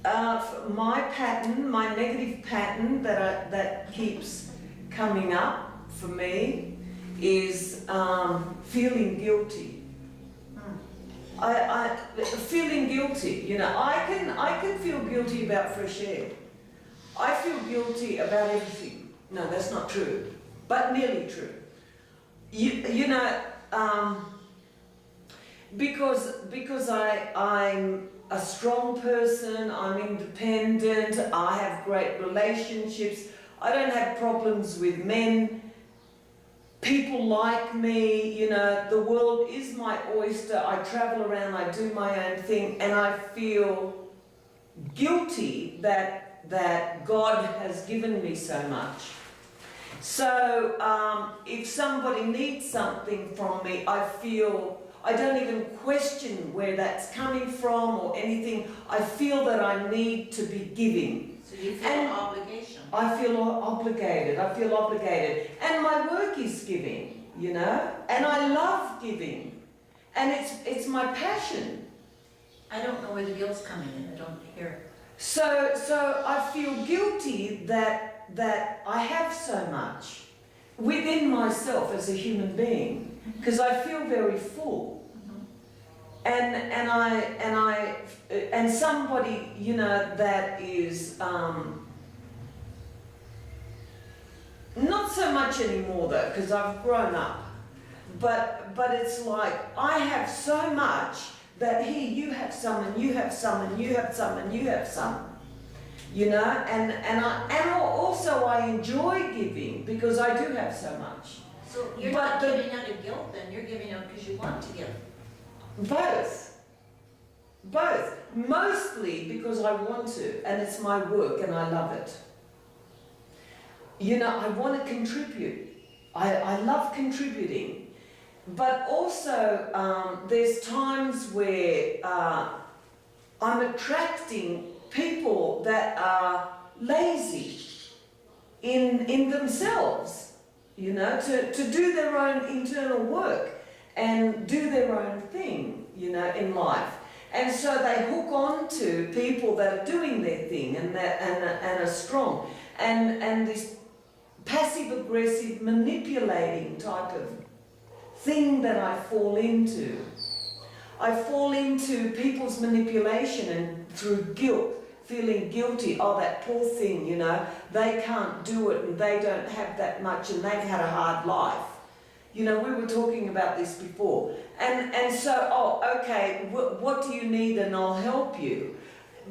My pattern, my negative pattern that keeps coming up for me is feeling guilty. Feeling guilty, you know, I can feel guilty about fresh air. I feel guilty about everything. No, that's not true, but nearly true. You know, because I'm a strong person, I'm independent, I have great relationships, I don't have problems with men, people like me, you know, the world is my oyster, I travel around, I do my own thing, and I feel guilty that God has given me so much. So if somebody needs something from me, I don't even question where that's coming from or anything. I feel that I need to be giving. So you feel obligation. I feel obligated. And my work is giving, you know, and I love giving. And it's my passion. I don't know where the guilt's coming in. I don't hear it. So I feel guilty that I have so much within myself as a human being, because I feel very full. And somebody, you know, that is not so much anymore though, because I've grown up, but it's like I have so much that here you have some and you have some and you have some and you have some, you know, and also I enjoy giving because I do have so much. So you're not giving out of guilt then, you're giving out because you want to give. Both. Mostly because I want to, and it's my work and I love it. You know, I want to contribute. I love contributing. But also, there's times where I'm attracting people that are lazy in themselves, you know, to do their own internal work and do their own thing, you know, in life. And so they hook on to people that are doing their thing and are strong. And this passive-aggressive, manipulating type of thing that I fall into. I fall into people's manipulation and through guilt, feeling guilty. Oh, that poor thing, you know, they can't do it and they don't have that much and they've had a hard life. You know, we were talking about this before. And so, oh, okay, what do you need and I'll help you.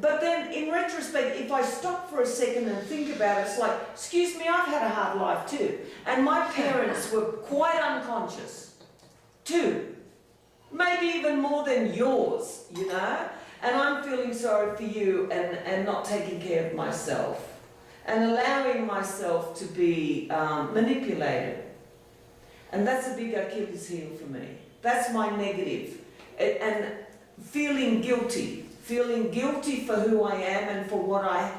But then in retrospect, if I stop for a second and think about it, it's like, excuse me, I've had a hard life too. And my parents were quite unconscious too. Maybe even more than yours, you know? And I'm feeling sorry for you and not taking care of myself and allowing myself to be manipulated. And that's a big Achilles heel for me. That's my negative. And feeling guilty for who I am and for what I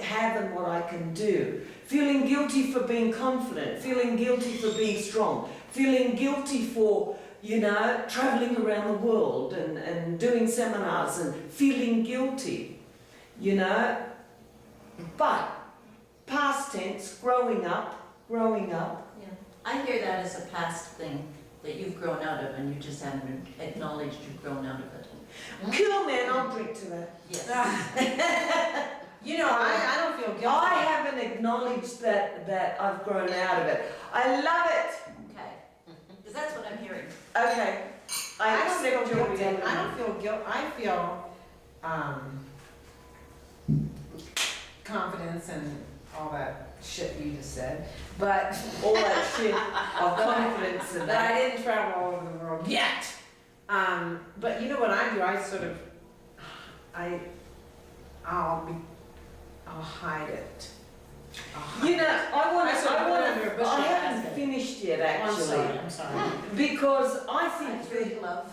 have and what I can do. Feeling guilty for being confident, feeling guilty for being strong, feeling guilty for, you know, traveling around the world and doing seminars and feeling guilty, you know. But past tense, growing up. Yeah. I hear that as a past thing that you've grown out of and you just haven't acknowledged you've grown out of it. Cool, man, I'll drink to that. Yes. You know, I don't feel guilty. I haven't acknowledged that I've grown out of it. I love it. Okay. Because that's what I'm hearing. Okay. I don't feel accept your guilty. reality. I don't feel guilt. I feel confidence and all that shit you just said. But All that shit of confidence and but I that. didn't travel all over the world yet. But you know what I do? I'll hide it. You know, I I haven't finished yet I'm sorry. actually. I'm sorry. Because I That's think really love.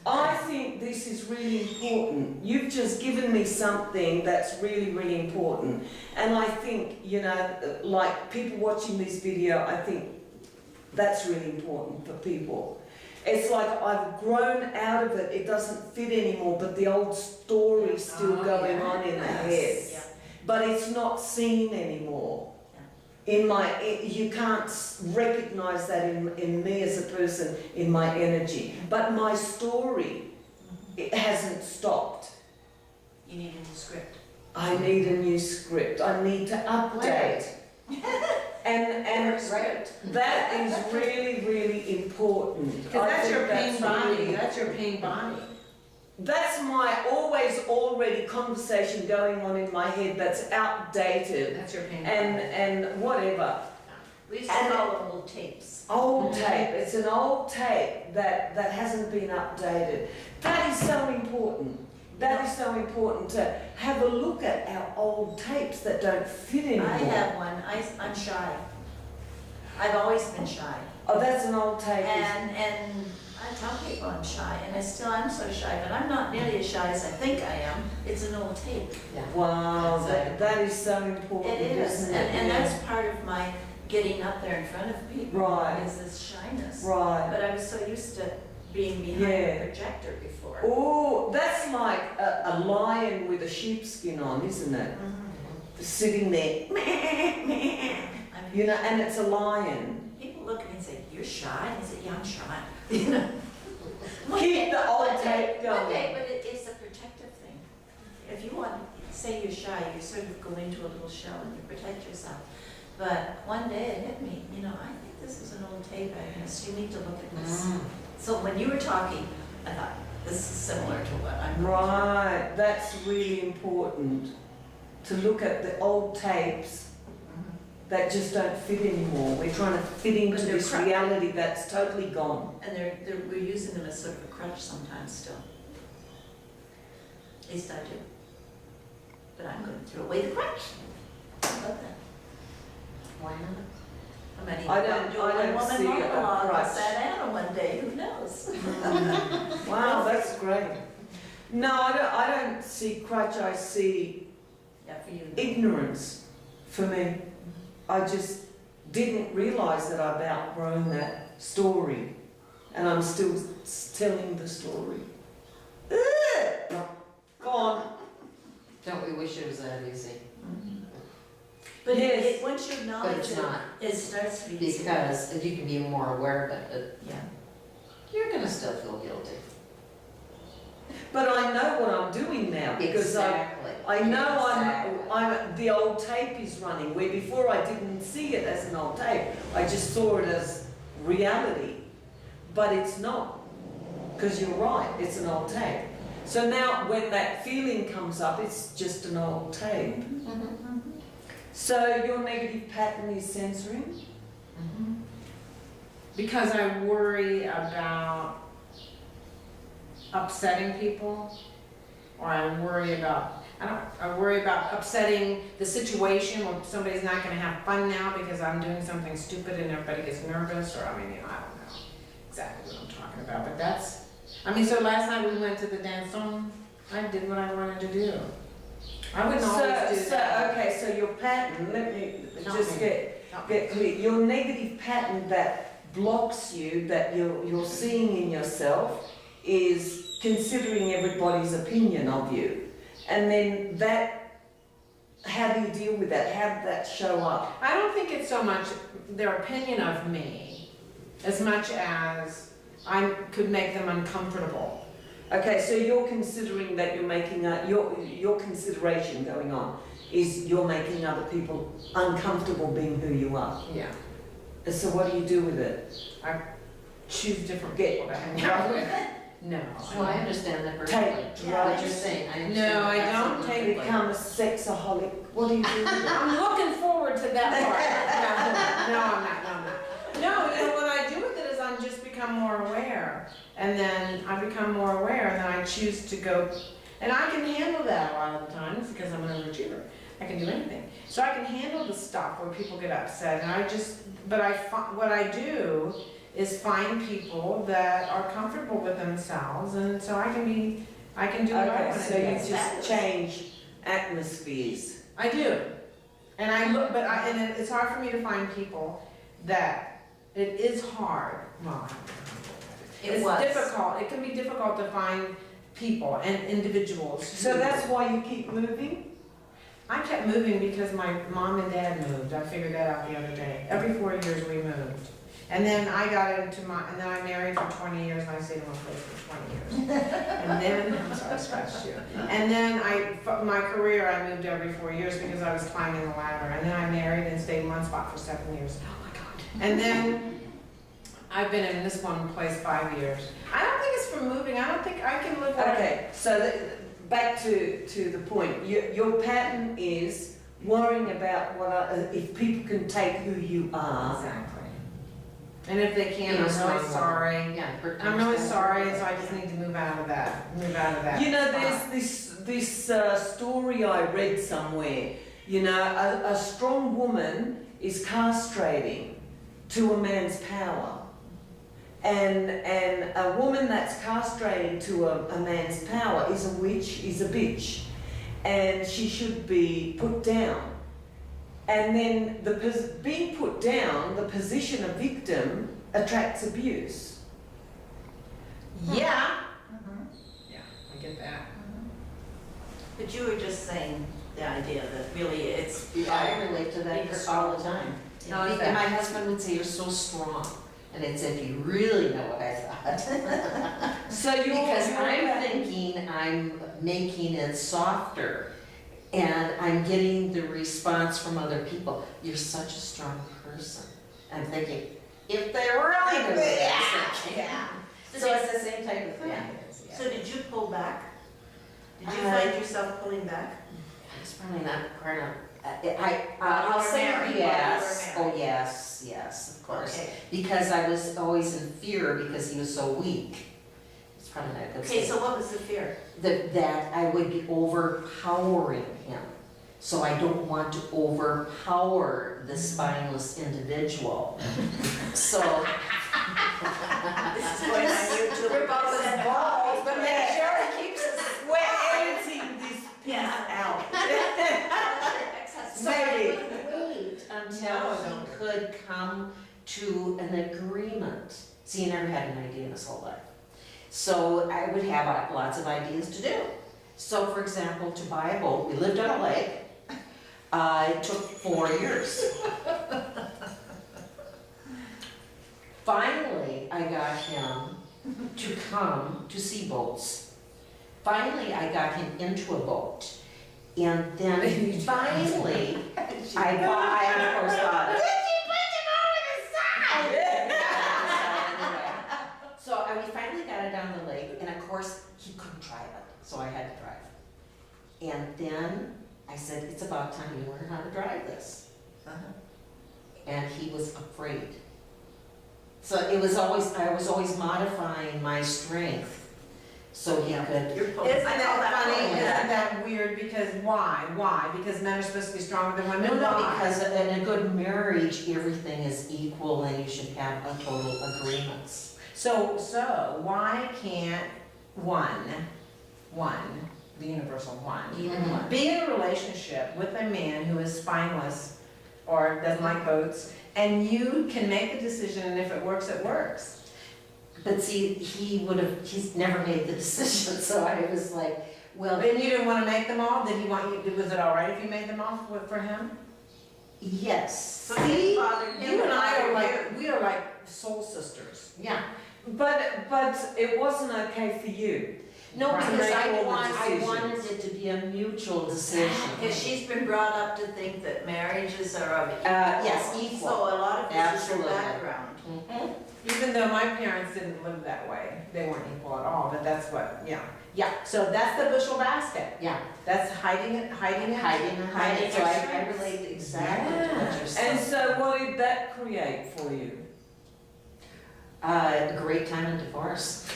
I think this is really important. You've just given me something that's really, really important. And I think, you know, like people watching this video, I think that's really important for people. It's like I've grown out of it. It doesn't fit anymore, but the old story's still Oh, going on in the head. Yeah. But it's not seen anymore. You can't recognize that in me as a person, in my energy. But my story, it hasn't stopped. You need a new script. I need a new script. I need to update. And Script. that is really, really important. Because I that's think your pain body, really- that's your pain body. That's my already conversation going on in my head that's outdated That's your pain body. and whatever. We used to And- call them old tapes. Old tape, it's an old tape that hasn't been updated. That is so important. That is so important to have a look at our old tapes that don't fit anymore. I have one, I'm shy. I've always been shy. Oh, that's an old tape. And I tell people I'm shy, and I'm so shy, but I'm not nearly as shy as I think I am. It's an old tape. Wow, that is so important, It is, isn't it? and Yeah. that's part of my getting up there in front of people. Right. Is this shyness. Right. But I was so used to being behind Yeah. a projector before. Oh, that's like a lion with a sheepskin on, isn't it? Mhm. Sitting there, I mean, you know, and it's a lion. people look at me and say, "You're shy." And I say, "Yeah, I'm shy." You know. Keep the old One day- tape going. One day, but it's a protective thing. If you want, say you're shy, you sort of go into a little shell and you protect yourself. But one day it hit me, you know, I think this is an old tape, Agnes, you need to look at this. So when you were talking, I thought, this is similar to what I'm. Right, that's really important. To look at the old tapes Mhm. that just don't fit anymore. We're trying to fit into But they're this reality that's totally gone. And we're using them as sort of a crutch sometimes still. At least I do. But I'm going to throw away the crutch. How about that? Why not? I might even I don't- do a I don't one-woman see a monologue crutch. with that Anna one day, who knows? Wow, that's great. No, I don't see crutch, I see Yeah, for you. ignorance for me. I just didn't realise that I've outgrown that story and I'm still telling the story. Ugh! Go on. Don't we wish it was that easy? Mhm. But Yes. once you But acknowledge it's it, not, it starts to be easy. because if you can be more aware of it, Yeah. you're gonna still feel guilty. But I know what I'm doing now because I know I'm the old tape is running where before I didn't see it as an old tape. I just saw it as reality. But it's not. Because you're right, it's an old tape. So now when that feeling comes up, it's just an old tape. Mm-hmm. So your negative pattern is censoring? Because I worry about upsetting people, or I worry about upsetting the situation where somebody's not gonna have fun now because I'm doing something stupid and everybody gets nervous, or I mean, I don't know exactly what I'm talking about, but that's, so last night we went to the dancing, I did what I wanted to do. I wouldn't always do that. Okay, so your pattern, let me Help just me. get clear. Your negative pattern that blocks you, that you're seeing in yourself, is considering everybody's opinion of you. And then that, how do you deal with that? How did that show up? I don't think it's so much their opinion of me as much as I could make them uncomfortable. Okay, so you're considering that you're making your consideration going on is you're making other people uncomfortable being who you are. Yeah. And so what do you do with it? Choose different Get- people to hang out with. No. Well, I understand that perfectly. Take What drugs, you're saying, I understand. No, I that don't absolutely. become a sexaholic. What do you do with it? I'm looking forward to that part. No, I'm not. No, you know, what I do with it is I'm just become more aware. And then I become more aware and then I choose to go, and I can handle that a lot of the times because I'm an overachiever. I can do anything. So I can handle the stuff where people get upset and what I do is find people that are comfortable with themselves and so I can do what I Okay, want so to you do. just change atmospheres. I do. And it's hard for me to find people that, it is hard, well, It's was. difficult, it can be difficult to find people and individuals. So who- that's why you keep moving? I kept moving because my mom and dad moved. I figured that out the other day. Every 4 years we moved. And then I got into and then I married for 20 years and I stayed in one place for 20 years. And then, I'm sorry, I scratched you. And then my career, I moved every 4 years because I was climbing the ladder. And then I married and stayed in one spot for 7 years. Oh my God. And then I've been in this one place 5 years. I don't think it's from moving. I don't think I can live where Okay, so back to the point. Your pattern is worrying about if people can take who you are. Exactly. And if they can, Yeah, I'm strong really woman. sorry. Yeah. I'm really sorry, so I just need to move out of that. You know, spot. there's this story I read somewhere. You know, a strong woman is castrating to a man's power. And a woman that's castrating to a man's power is a witch, is a bitch. And she should be put down. And then being put down, the position of victim attracts abuse. Yeah. Mhm. Yeah, I get that. But you were just saying the idea that really it's. I relate to that Being all the time. No, it's And my that. husband would say, you're so strong. And it's if you really know what I thought. So you're Because you're I'm about- thinking I'm making it softer. And I'm getting the response from other people, you're such a strong person. I'm thinking, if they really knew what I was thinking. So it's the same type of thing. Yeah. So did you pull back? Did you Uh, find yourself pulling back? It's probably not part of, You I'll were say married, yes. you were Oh, yes, of course. Okay. Because I was always in fear because he was so weak. It's probably not a good Okay, thing. so what was the fear? That I would be overpowering him. So I don't want to overpower the spineless individual. So, This is going on YouTube. Rip off his balls, but make sure he keeps his We're editing this piece Yeah. out. so I Maybe. would wait until No, he no. could come to an agreement. See, he never had an idea in his whole life. So I would have lots of ideas to do. So for example, to buy a boat, we lived on a lake. It took 4 years. Finally, I got him to come to see boats. Finally, I got him into a boat. And then finally, I of course bought it. So we finally got it down the lake, and of course, he couldn't drive it, so I had to drive. And then I said, it's about time you learn how to drive this. And he was afraid. So it was always, I was always modifying my strength so he could. You're pulling. Isn't I call that funny? pulling Isn't back. that weird? Because why? Why? Because men are supposed to be stronger than women? No, Why? because in a good marriage, everything is equal and you should have a total agreements. So why can't one, the universal one, Mhm. be in a relationship with a man who is spineless or doesn't like boats, and you can make the decision, and if it works, it works. But see, he's never made the decision, so I was like, well, Then you didn't want to make them all? Did he want you? Was it all right if you made them all for him? yes. So it bothered him. You and I are bothered like soul sisters. Yeah. But it wasn't okay for you. No, Right. because Make all the I decisions. wanted it to be a mutual decision. Because she's been brought up to think that marriages are of equal. Yes, equal. So a lot of this is her Absolutely. background. Mhm. Even though my parents didn't live that way, they weren't equal at all, but that's what, yeah. Yeah, so that's the bushel basket. Yeah. That's hiding it. Hiding. So your I strengths. relate exactly to what you're And saying. so what did that create for you? A great time in divorce.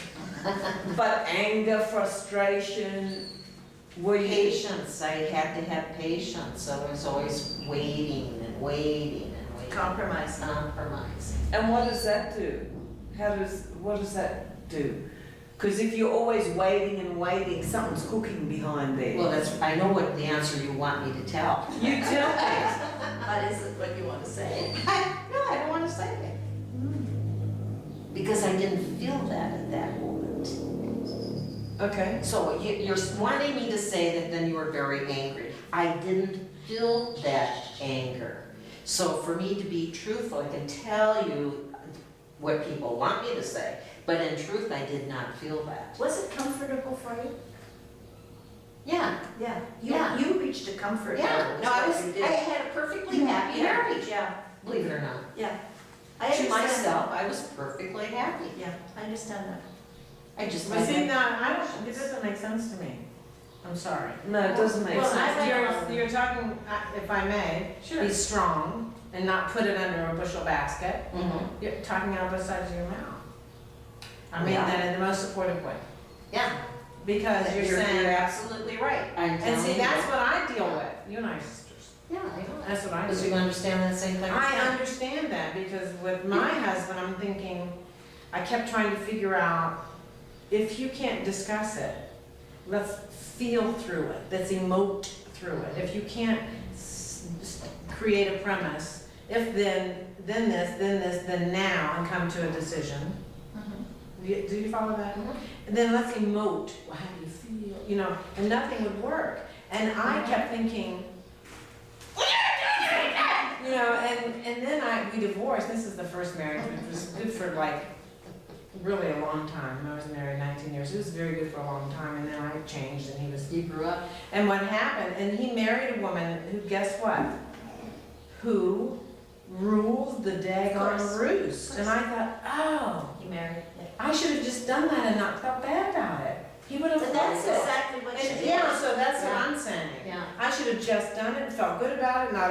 But anger, frustration, were you? Patience, I had to have patience, so I was always waiting and waiting and waiting. Compromise. Compromise. And what does that do? What does that do? Because if you're always waiting and waiting, something's cooking behind there. Well, I know what the answer you want me to tell. You tell me. What is it, what you want to say? No, I don't want to say it. because I didn't feel that at that moment. Okay. So you're wanting me to say that then you were very angry. I didn't feel that anger. So for me to be truthful, I can tell you what people want me to say, but in truth, I did not feel that. Was it comfortable for you? Yeah, Yeah. Yeah. You reached a comfort level. yeah. is No, I what was, you I did. had a perfectly happy marriage, Yeah, believe it or not. yeah. I To understand. myself, I was perfectly happy. Yeah, I understand that. I just. But see, now, I don't, it doesn't make sense to me. I'm sorry. No, it doesn't make Well, sense. You're talking, if I may, be strong and not put it under a bushel basket. Mhm. You're talking out both sides of your mouth. I mean Yeah. that in the most supportive way, Yeah, because you're saying, absolutely right. I'm and telling see, you. that's what I deal with, you and I are sisters. Yeah, I know. That's what I Because do. you understand that same thing? I understand that, because with my husband, I'm thinking, I kept trying to figure out, if you can't discuss it, let's feel through it, let's emote through it. If you can't create a premise, if then this, then now, and come to a decision. Do you follow that? Mhm. And then let's emote, well, how do you feel, you know, and nothing would work. And I kept thinking, you know, and then we divorced. This is the first marriage, which was good for like really a long time. I was married 19 years. It was very good for a long time, and then I changed, and he was. You grew up. And what happened? And he married a woman who, guess what? Who rules the daggone course. roost. And I thought, oh, You married, yeah. I should have just done that and not felt bad about it. He would have But loved that's it. exactly what you And, did. yeah, so that's Yeah. what I'm saying. Yeah. I should have just done it, felt good about it, not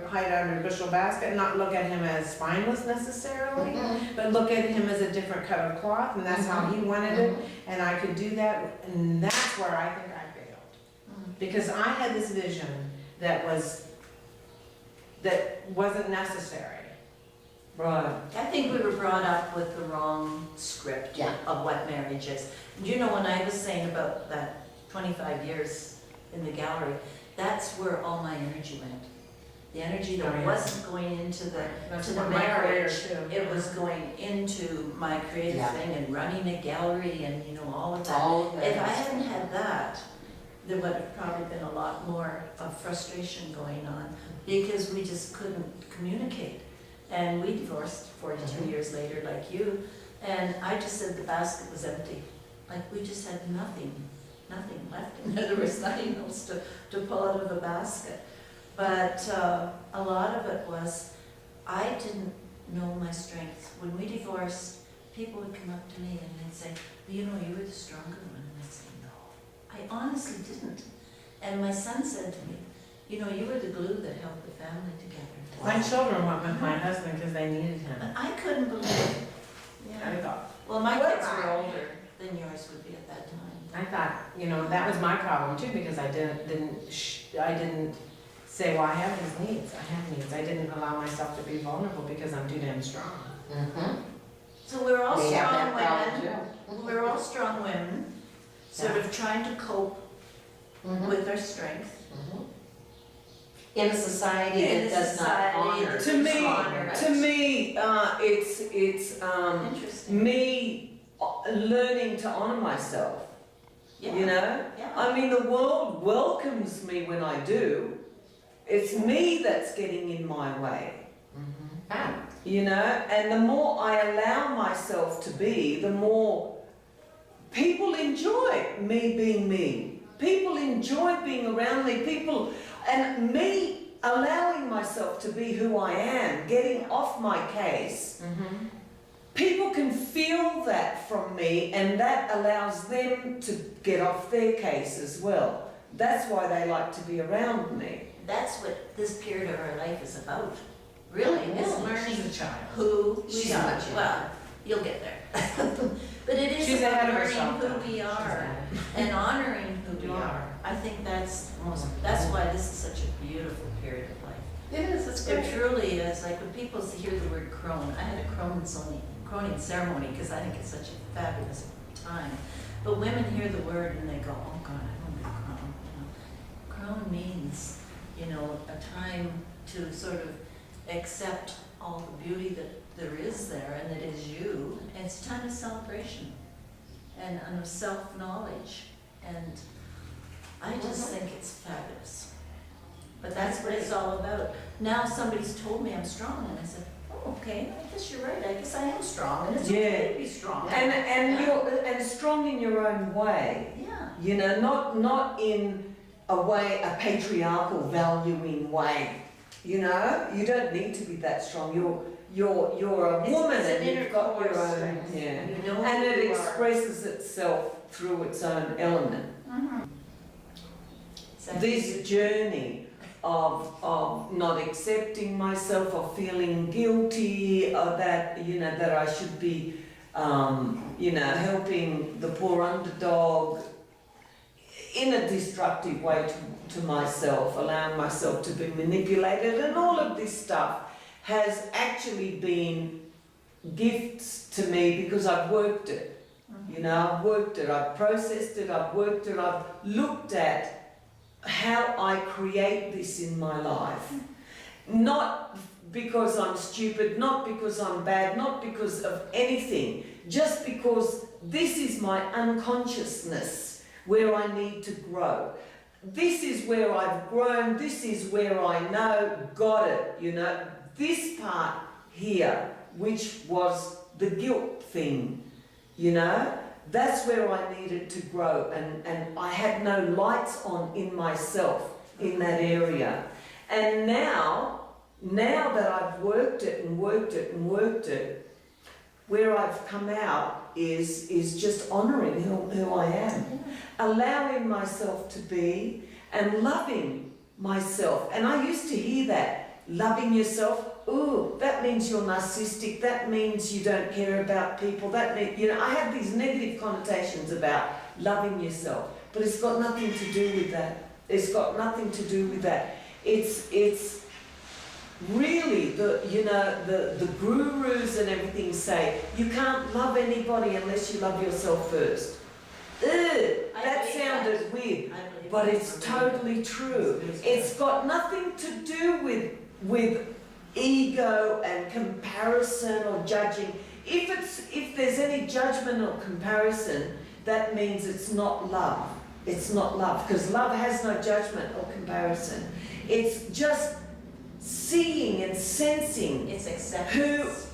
hide under a bushel basket, not look at him as spineless necessarily, Mhm. but look at him as a different cut of cloth, and that's how he wanted it, and I could do that, and that's where I think I failed. Mm. Because I had this vision that wasn't necessary. Right. I think we were brought up with the wrong script Yeah. of what marriage is. You know, when I was saying about that 25 years in the gallery, that's where all my energy went. The energy Oh, that yeah. wasn't going into the That's to the what my career marriage, too. it was going into my creative Yeah. thing and running a gallery and, you know, all of that. All of If I that. hadn't had that, there would have probably been a lot more of frustration going on because we just couldn't communicate. And we divorced 42 years later, like you, and I just said the basket was empty. Like, we just had nothing left. And there was nothing else to pull out of the basket. But a lot of it was, I didn't know my strengths. When we divorced, people would come up to me and they'd say, well, you know, you were the stronger one. And I'd say, no, I honestly didn't. And my son said to me, you know, you were the glue that held the family together. My children went with my husband because they needed him. But I couldn't believe it. I Yeah. thought, Well, my What kids were about- older than yours would be at that time. I thought, you know, that was my problem too, because I didn't say, well, I have these needs, I have needs. I didn't allow myself to be vulnerable because I'm too damn strong. Mhm. So we're all We have strong that problem women. too. We're all strong women, sort of trying to cope Mhm. with our strength. Mhm. In a society In that a does not society honor. that- To me, Honor it. to me, it's Interesting. me learning to honor myself. Yeah. You know, Yeah. I mean, the world welcomes me when I do. It's me that's getting in my way. Mhm. Ah, You know, and the more I allow myself to be, the more people enjoy me being me. People enjoy being around me. And me allowing myself to be who I am, getting off my case. Mm-hmm. People can feel that from me, and that allows them to get off their case as well. That's why they like to be around me. That's what this period of our life is about, really, is Yeah. learning She's a child. who we She's are. not yet. Well, you'll get there. But it is She's about ahead of learning herself. who we are and honoring who we You are. are. I think that's why this is such a beautiful period of life. It is, it's It truly is, like when people hear the word crone, I had a croning ceremony because I think it's such a fabulous time. But women hear the word and they go, oh God, I don't want a crone. You know, crone means, you know, a time to sort of accept all the beauty that there is there and that is you. And it's a time of celebration and of self-knowledge. And I just think it's fabulous. But that's what it's all about. Now somebody's told me I'm strong, and I said, oh, okay, I guess you're right. I guess I am strong, and it's okay to be strong. And strong in your own way. Yeah. You know, not in a way, a patriarchal valuing way. You know, you don't need to be that strong. You're a woman It's an and inner you've got core your own, strength. yeah. You know And who it you are. expresses itself through its own element. This journey of not accepting myself, of feeling guilty, that that I should be helping the poor underdog in a destructive way to myself, allowing myself to be manipulated, and all of this stuff has actually been gifts to me because I've worked it. You know, I've worked it, I've processed it, I've worked it, I've looked at how I create this in my life. Not because I'm stupid, not because I'm bad, not because of anything, just because this is my unconsciousness where I need to grow. This is where I've grown, this is where I know, got it, this part here, which was the guilt thing, that's where I needed to grow, and I had no lights on in myself in that area. And now that I've worked it and worked it and worked it, where I've come out is just honouring who I am, allowing myself to be and loving myself. And I used to hear that, loving yourself, ooh, that means you're narcissistic, that means you don't care about people, that means, I had these negative connotations about loving yourself, but it's got nothing to do with that. It's got nothing to do with that. It's really the gurus and everything say you can't love anybody unless you love yourself first. That sounded weird, but it's totally true. It's got nothing to do with ego and comparison or judging. If there's any judgment or comparison, that means it's not love. It's not love, because love has no judgment or comparison. It's just seeing and sensing It's acceptance.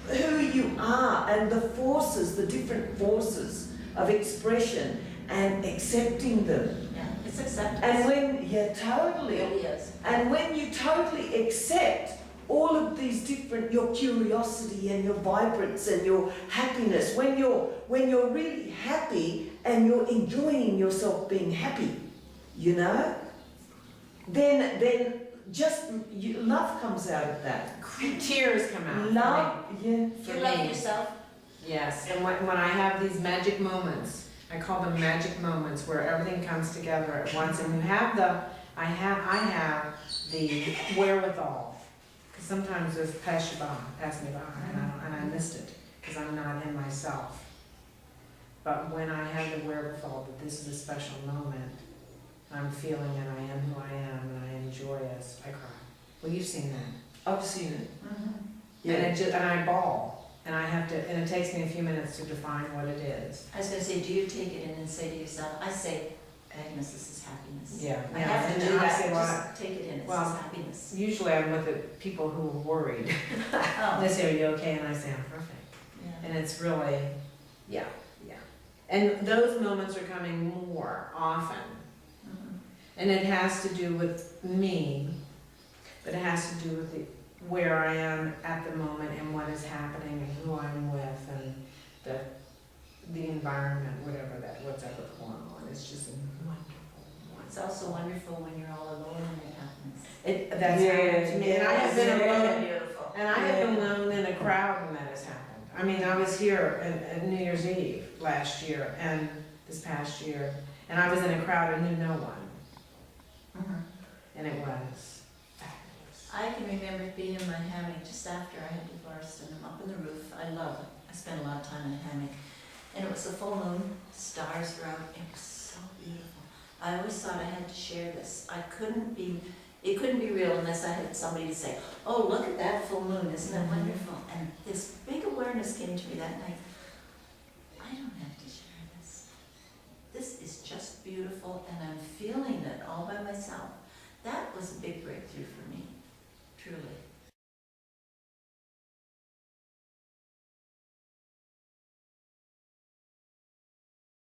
who you are and the forces, the different forces of expression, and accepting them. Yeah, it's acceptance. And when, It totally. really is. And when you totally accept all of these different, your curiosity and your vibrance and your happiness, when you're really happy and you're enjoying yourself being happy, then just love comes out of that. Tears come out. Love, yeah. You love yourself. Yes, and when I have these magic moments, I call them magic moments, where everything comes together at once, and I have the wherewithal. Because sometimes there's pass me by, and I missed it because I'm not in myself. But when I have the wherewithal that this is a special moment, I'm feeling and I am who I am and I enjoy it, I cry. Well, you've seen that. I've seen it. And I bawl, and it takes me a few minutes to define what it is. I was going to say, do you take it in and say to yourself, I say, Agnes, this is happiness. Yeah. I have to and do I that, say, well, just take it in, this well, is happiness. usually I'm with the people who are worried. Oh, They say, are you okay? And I say, I'm perfect. yeah. And it's really, yeah. And those moments are coming more often. Mhm. And it has to do with me, but it has to do with where I am at the moment and what is happening and who I'm with and the environment, what's ever going on. It's just It's also wonderful when you're all alone and it happens. That's happened to me. And I have been Yeah. alone. Beautiful. And I have been alone in a crowd when that has happened. I mean, I was here at New Year's Eve last year and this past year, and I was in a crowd and knew no one, Mhm. and it was fabulous. I can remember being in my hammock just after I had divorced, and I'm up on the roof. I love it. I spent a lot of time in a hammock. And it was a full moon, stars were out, it was so beautiful. I always thought I had to share this. I couldn't be It couldn't be real unless I had somebody to say, oh, look at that full moon, isn't that wonderful? And this big awareness came to me that night. I don't have to share this. This is just beautiful and I'm feeling it all by myself. That was a big breakthrough for